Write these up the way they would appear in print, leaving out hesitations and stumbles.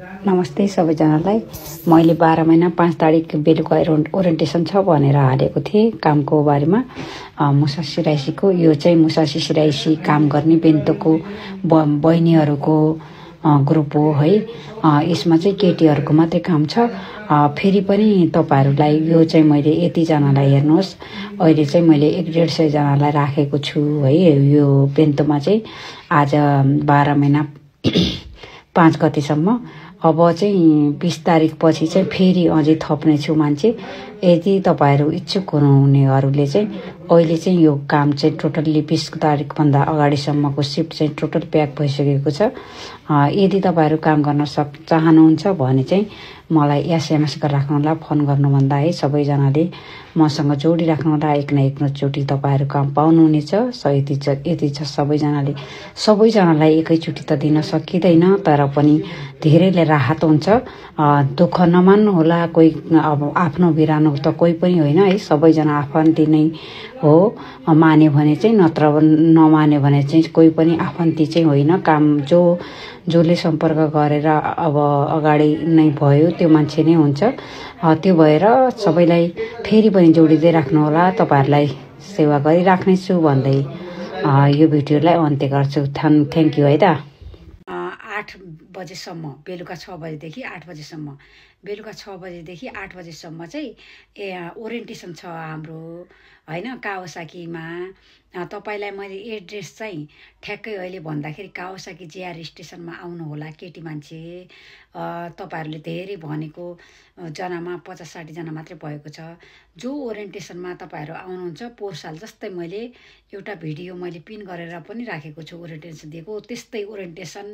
नमस्ते सबैजनालाई। मैले 12 महिना 5 तारिक बेलुका ओरिएन्टेसन छ भनेर हालेको थिएँ कामको बारेमा। मुसा सिराइसीको यो चाहिँ मुसा सिराइसी काम गर्ने बेन्तोको बहिनीहरूको ग्रुप हो है। यसमा चाहिँ केटीहरूको मात्रै काम छ। फेरि पनि तपाईहरुलाई यो चाहिँ मैले यतिजनालाई हेर्नुहोस्, अहिले चाहिँ मैले 150 जनालाई राखेको छु है। यो बेन्तोमा चाहिँ आज 12 महिना 5 गतेसम्म। अब चाहिँ 20 तारिक पछि चाहिँ फेरि अझै थप्ने छु मान्छे। यदि तपाईहरु इच्छुक हुनुहुनेहरूले चाहिँ अहिले चाहिँ यो काम चाहिँ टोटल्ली 20 तारिकभन्दा अगाडिसम्मको शिफ्ट चाहिँ टोटल प्याक भइसकेको छ। यदि तपाईहरु काम गर्न चाहनुहुन्छ भने चाहिँ मलाई एसएमएस गरिराख्नुहोला, फोन गर्नुभन्दा है। सबैजनाले मसँग जोडिराख्नुहोला, एक न एक चोटि तपाईहरु काम पाउनुहुनेछ। यति छ सबैजनालाई एकैचोटि त दिन सकिँदैन, तर पनि धेरैले राहत हुन्छ। दुःख नमान्नु होला। कोही अब आफ्नो बिरानो त कोही पनि होइन है, सबैजना आफन्ती नै हो। मान्यो भने चाहिँ, नत्र नमान्यो भने चाहिँ कोही पनि आफन्ती चाहिँ होइन। काम जसले सम्पर्क गरेर अब अगाडि नै भयो त्यो मान्छे नै हुन्छ। त्यो भएर सबैलाई फेरि पनि जोडिदै राख्नु होला। तपाईहरुलाई सेवा गरिराख्ने छु भन्दै यो भिडियोलाई अन्त्य गर्छु। थ्यांक यू है त। 8 बजेसम्म, बेलुका 6 बजेदेखि 8 बजेसम्म, बेलुका 6 बजेदेखि 8 बजेसम्म चाहिँ ओरिएन्टेसन छ हाम्रो हैन, कावासाकीमा। तपाईलाई मैले एड्रेस चाहिँ ठ्याक्कै अहिले भन्दाखेरि कावासाकी जेआर स्टेसनमा आउनु होला केटी मान्छे। तपाईहरुले धेरै भनेको जनामा 50-60 जना मात्रै भएको छ। जो ओरिएन्टेसनमा तपाईहरु आउनुहुन्छ, पोहोर साल जस्तै मैले एउटा भिडियो मैले पिन गरेर पनि राखेको छु ओरिएन्टेसन दिएको। त्यस्तै ओरिएन्टेसन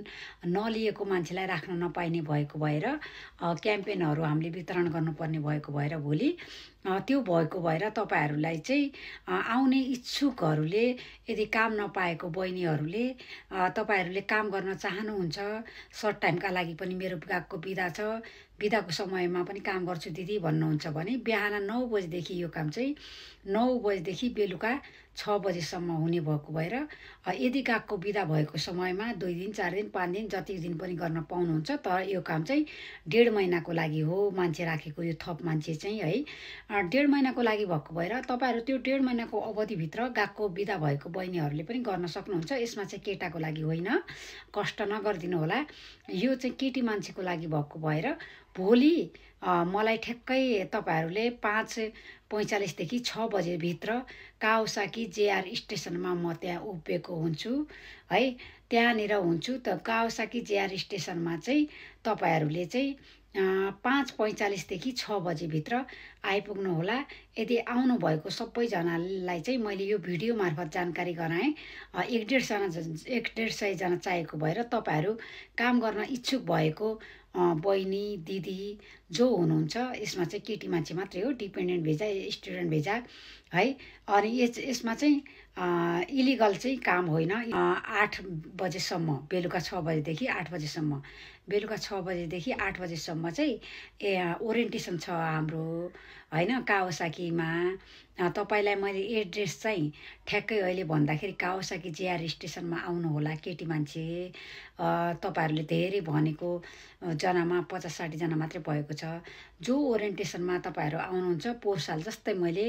नलिएको मान्छेलाई राख्न नपाइने भएको भएर क्याम्पेनहरु हामीले वितरण गर्नुपर्ने भएको भएर भोलि त्यो भएको भएर तपाईहरुलाई चाहिँ आउने इच्छुकहरुले, यदि काम नपाएको बहिनीहरुले, तपाईहरुले काम गर्न चाहनुहुन्छ, सर्ट टाइमका लागि पनि मेरो गागको बिदा छ, बिदाको समयमा पनि काम गर्छु दिदी भन्नुहुन्छ भने बिहान 9 बजेदेखि यो काम चाहिँ 9 बजेदेखि बेलुका 6 बजेसम्म हुने भएको भएर यदि गागको बिदा भएको समयमा 2 दिन 4 दिन 5 दिन जति दिन पनि गर्न पाउनुहुन्छ। तर यो काम चाहिँ 1.5 महिनाको लागि हो मान्छे राखेको, यो थप मान्छे चाहिँ है। 1.5 महिनाको लागि भएको भएर तपाईहरु त्यो 1.5 महिनाको अवधिभित्र गागको बिदा भएको बहिनीहरूले पनि गर्न सक्नुहुन्छ। यसमा चाहिँ केटाको लागि होइन, कष्ट नगर्दिनु होला। यो चाहिँ केटी मान्छेको लागि भएको भएर भोलि मलाई ठ्याक्कै तपाईहरुले 5:45 देखि 6 बजेभित्र कावासाकी जेआर स्टेसनमा म त्यहाँ उभिएको हुन्छु है। त्यहाँनिर हुन्छु त। कावासाकी जेआर स्टेसनमा चाहिँ तपाईहरुले चाहिँ 5:45 देखि 6 बजेभित्र आइपुग्नु होला। यदि आउनु भएको सबैजनालाई चाहिँ मैले यो भिडियो मार्फत जानकारी गराएँ। 150 जना चाहिएको भएर तपाईहरु काम गर्न इच्छुक भएको बहिनी दिदी जो हुनुहुन्छ, यसमा चाहिँ केटी मान्छे मात्रै हो, डिपेन्डेन्ट भिजा, स्टुडेन्ट भिजा है। अनि यसमा चाहिँ इलिगल चाहिँ काम होइन। 8 बजेसम्म, बेलुका 6 बजेदेखि 8 बजेसम्म, बेलुका 6 बजेदेखि 8 बजेसम्म चाहिँ ओरिएन्टेसन छ हाम्रो हैन, कावासाकीमा। तपाईलाई मैले एड्रेस चाहिँ ठ्याक्कै अहिले भन्दाखेरि कावासाकी जेआर स्टेसनमा आउनु होला केटी मान्छे। तपाईहरुले धेरै भनेको जनामा 50-60 जना मात्रै भएको छ। जो ओरिएन्टेसनमा तपाईहरु आउनुहुन्छ, पोहोर साल जस्तै मैले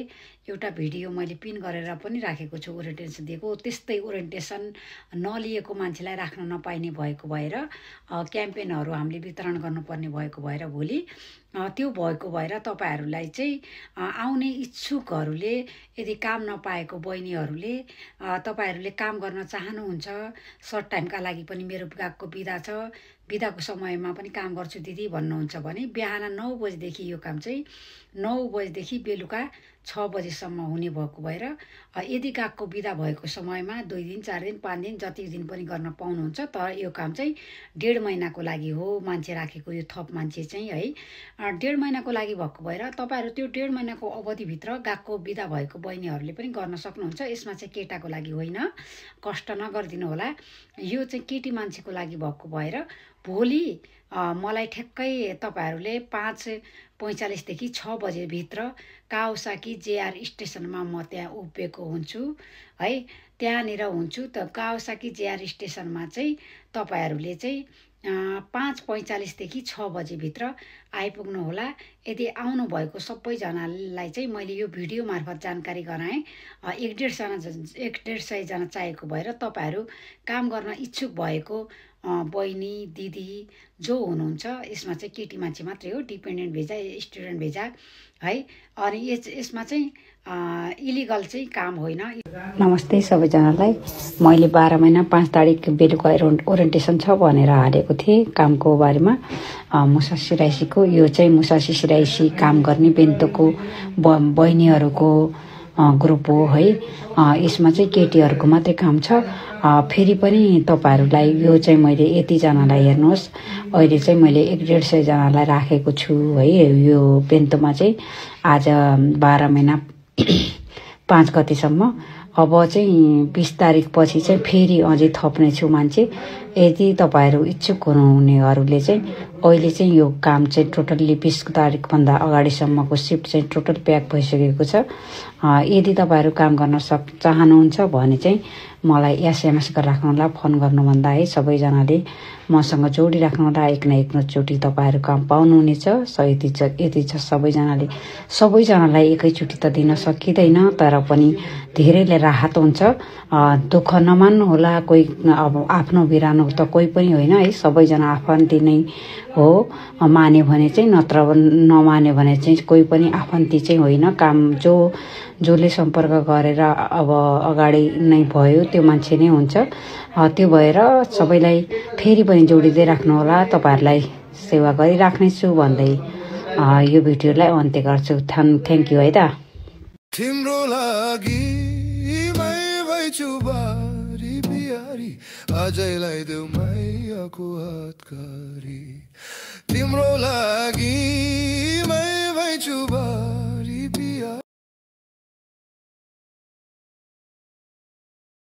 एउटा भिडियो मैले पिन गरेर पनि राखेको छु ओरिएन्टेसन दिएको। त्यस्तै ओरिएन्टेसन नलिएको मान्छेलाई राख्न नपाइने भएको भएर क्याम्पेनहरु हामीले वितरण गर्नुपर्ने भएको भएर भोलि त्यो भएको भएर तपाईहरुलाई चाहिँ आउने इच्छुकहरुले, यदि काम नपाएको बहिनीहरुले, तपाईहरुले काम गर्न चाहनुहुन्छ, सर्ट टाइमका लागि पनि मेरो गागको बिदा छ, बिदाको समयमा पनि काम गर्छु दिदी भन्नुहुन्छ भने बिहान 9 बजेदेखि यो काम चाहिँ 9 बजेदेखि बेलुका 6 बजेसम्म हुने भएको भएर यदि गागको बिदा भएको समयमा 2 दिन 4 दिन 5 दिन जति दिन पनि गर्न पाउनुहुन्छ। तर यो काम चाहिँ 1.5 महिनाको लागि हो मान्छे राखेको, यो थप मान्छे चाहिँ है। 1.5 महिनाको लागि भएको भएर तपाईहरु त्यो 1.5 महिनाको अवधिभित्र गागको बिदा भएको बहिनीहरूले पनि गर्न सक्नुहुन्छ। यसमा चाहिँ केटाको लागि होइन, कष्ट नगर्दिनु होला। यो चाहिँ केटी मान्छेको लागि भएको भएर भोलि मलाई ठ्याक्कै तपाईहरुले 5:45 देखि 6 बजेभित्र कावासाकी जेआर स्टेसनमा म त्यहाँ उभिएको हुन्छु है। त्यहाँनिर हुन्छु त। कावासाकी जेआर स्टेसनमा चाहिँ तपाईहरुले चाहिँ 5:45 देखि 6 बजेभित्र आइपुग्नुहोला। यदि आउनुभएको सबैजनालाई चाहिँ मैले यो भिडियो मार्फत जानकारी गराएँ। 150 चाहिएको भएर तपाईँहरू काम गर्न इच्छुक भएको बहिनी दिदी जो हुनुहुन्छ, यसमा चाहिँ केटी मान्छे मात्रै हो, डिपेन्डेन्ट भिजा स्टुडेन्ट भिजा है। अनि यसमा चाहिँ इलिगल चाहिँ काम होइन। नमस्ते सबैजनालाई। मैले 12 महिना 5 तारिक बेलुका ओरिएन्टेसन छ भनेर हालेको थिएँ कामको बारेमा। मुसा सिराइसीको यो चाहिँ मुसा सिराइसी काम गर्ने बेन्तोकको बहिनीहरूको ग्रुप हो है। यसमा चाहिँ केटीहरूको मात्रै काम छ। फेरि पनि तपाईँहरूलाई यो चाहिँ मैले यतिजनालाई हेर्नुहोस्, अहिले चाहिँ मैले 150 जनालाई राखेको छु है। यो बेन्तोमा चाहिँ आज 12 महिना 5 गतिसम्म। अब चाहिँ 20 तारिक पछि चाहिँ फेरि अझै थप्ने छु मान्छे। यदि तपाईँहरू इच्छुक हुनुहुनेहरूले चाहिँ अहिले चाहिँ यो काम चाहिँ टोटल्ली 20 तारिकभन्दा अगाडिसम्मको सिफ्ट चाहिँ टोटल प्याक भइसकेको छ। यदि तपाईँहरू काम गर्न चाहनुहुन्छ भने चाहिँ मलाई एसएमएस गरेर राख्नुहोला, फोन गर्नुभन्दा है। सबैजनाले मसँग जोडिराख्नुहोला, एक न एकचोटि तपाईँहरू काम पाउनुहुनेछ। यति छ सबैजनालाई एकैचोटि त दिन सकिँदैन, तर पनि धेरैले राहत हुन्छ। दुःख नमान्नुहोला। कोही अब आफ्नो बिरानो त कोही पनि होइन है, सबैजना आफन्ती नै हो। मान्यो भने चाहिँ, नत्र नमान्यो भने चाहिँ कोही पनि आफन्ती चाहिँ होइन। काम जसले सम्पर्क गरेर अब अगाडि नै भयो त्यो मान्छे नै हुन्छ। त्यो भएर सबैलाई फेरि पनि जोडिँदै राख्नुहोला। तपाईँहरूलाई सेवा गरिराख्नेछु भन्दै यो भिडियोलाई अन्त्य गर्छु। थ्याङ्क यू है त। तिम्रो लागि मै भइछु बारी बिहारी, अझैलाई देऊ मैयाको हातकारी।